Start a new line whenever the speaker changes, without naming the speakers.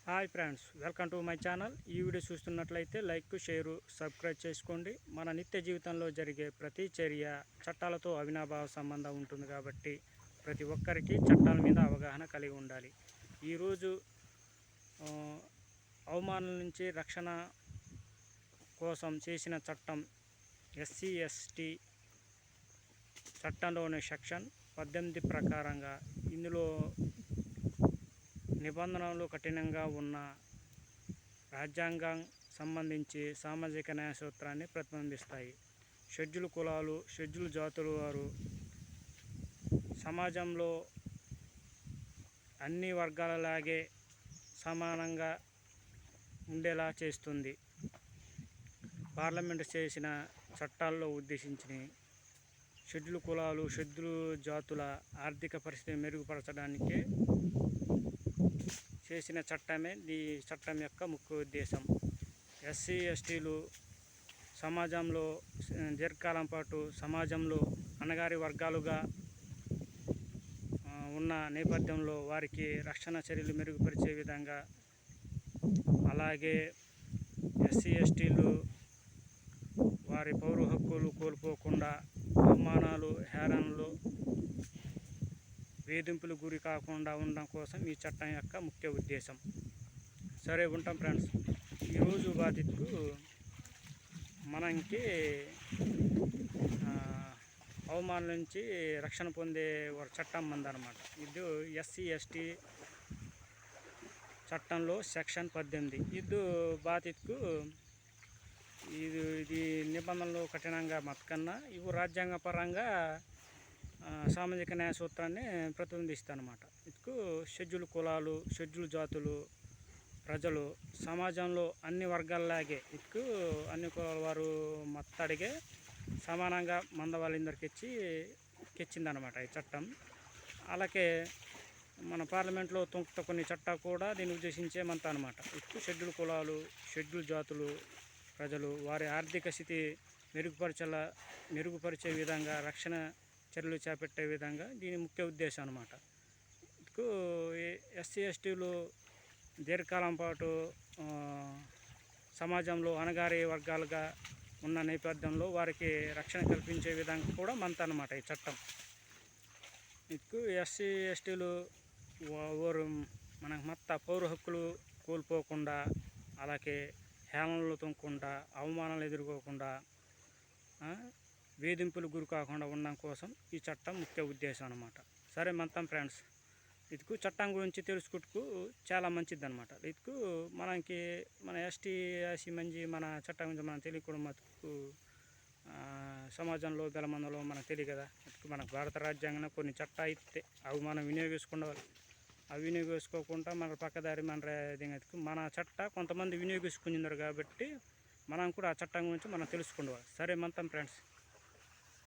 Hi friends, welcome to my channel. ఈ video చూస్తున్నట్లయితే like, share, subscribe చేసుకోండి. మన నిత్య జీవితంలో జరిగే ప్రతి చర్య చట్టాలతో అవినాభావ సంబంధం ఉంటుంది కాబట్టి ప్రతి ఒక్కరికి చట్టాల మీద అవగాహన కలిగి ఉండాలి. ఈరోజు అవమానాల నుంచి రక్షణ కోసం చేసిన చట్టం ఎస్సీ ఎస్టీ చట్టంలోని సెక్షన్ 18 ప్రకారంగా ఇందులో నిబంధనలు కఠినంగా ఉన్న రాజ్యాంగం సంబంధించి సామాజిక న్యాయ సూత్రాన్ని ప్రతిబింబిస్తాయి. షెడ్యూల్ కులాలు, షెడ్యూల్ జాతుల వారు సమాజంలో అన్ని వర్గాలలాగే సమానంగా ఉండేలా చేస్తుంది. పార్లమెంటు చేసిన చట్టాల్లో ఉద్దేశించిన షెడ్యూల్ కులాలు, షెడ్యూల్ జాతుల ఆర్థిక పరిస్థితిని మెరుగుపరచడానికే చేసిన చట్టమే ఈ చట్టం యొక్క ముఖ్య ఉద్దేశం. ఎస్సీ ఎస్టీలు సమాజంలో దీర్ఘకాలం పాటు సమాజంలో అణగారి వర్గాలుగా ఉన్న నేపథ్యంలో వారికి రక్షణ చర్యలు మెరుగుపరిచే విధంగా, అలాగే ఎస్సీ ఎస్టీలు వారి పౌర హక్కులు కోల్పోకుండా అవమానాలు, హేళనలు, వేధింపులు గురి కాకుండా ఉండడం కోసం ఈ చట్టం యొక్క ముఖ్య ఉద్దేశం. సరే, ఉంటాం ఫ్రెండ్స్. ఈరోజు బాధితుకు మనకి అవమానం నుంచి రక్షణ పొందే ఒక చట్టం ఉందన్నమాట. ఇది ఎస్సీ ఎస్టీ చట్టంలో సెక్షన్ 18. ఇది బాధితుకు ఇది నిబంధనలు కఠినంగా మతకన్నా ఇవి రాజ్యాంగపరంగా సామాజిక న్యాయ సూత్రాన్ని ప్రతిబింబిస్తాయన్నమాట. ఇటుకు షెడ్యూల్ కులాలు, షెడ్యూల్ జాతులు ప్రజలు సమాజంలో అన్ని వర్గాలలాగే ఇటుకు అన్ని కులాల వారు మత్తడిగే సమానంగా వాళ్ళందరికీ ఇచ్చిందనమాట ఈ చట్టం. అలాగే మన పార్లమెంట్లో కొన్ని చట్టాలు కూడా దీన్ని ఉద్దేశించే మంత అనమాట. ఇటుకు షెడ్యూల్ కులాలు, షెడ్యూల్ జాతులు ప్రజలు వారి ఆర్థిక స్థితి మెరుగుపరిచే విధంగా రక్షణ చర్యలు చేపట్టే విధంగా దీని ముఖ్య ఉద్దేశం అన్నమాట. ఇటుకు ఎస్సీ ఎస్టీలు దీర్ఘకాలం పాటు సమాజంలో అణగారి వర్గాలుగా ఉన్న నేపథ్యంలో వారికి రక్షణ కల్పించే విధంగా కూడా మంత అన్నమాట ఈ చట్టం. ఇటుకు ఎస్సీ ఎస్టీలు మనకు పౌర హక్కులు కోల్పోకుండా, అలాగే హేళనలు తొంగకుండా, అవమానాలు ఎదుర్కోకుండా, వేధింపులు గురి కాకుండా ఉండడం కోసం ఈ చట్టం ముఖ్య ఉద్దేశం అన్నమాట. సరే, మంతం ఫ్రెండ్స్. ఇటుకు చట్టం గురించి తెలుసుకుంటూ చాలా మంచిది అనమాట. ఇటుకు మన ఎస్టీ ఎస్సీ మంచి మన చట్టం గురించి మనం తెలియకుండా మటుకు సమాజంలో బెలమందలో మనకు తెలియదు కదా. ఇటుకు మన భారత రాజ్యాంగంలో కొన్ని చట్టాలు అయితే అవి మనం వినియోగించుకోవాలి. అవి వినియోగించుకోకుండా మన పక్కదారి మన చట్ట కొంతమంది వినియోగించుకున్నారు కాబట్టి మనం కూడా ఆ చట్టం గురించి మనం తెలుసుకోవాలి. సరే, మంతం ఫ్రెండ్స్.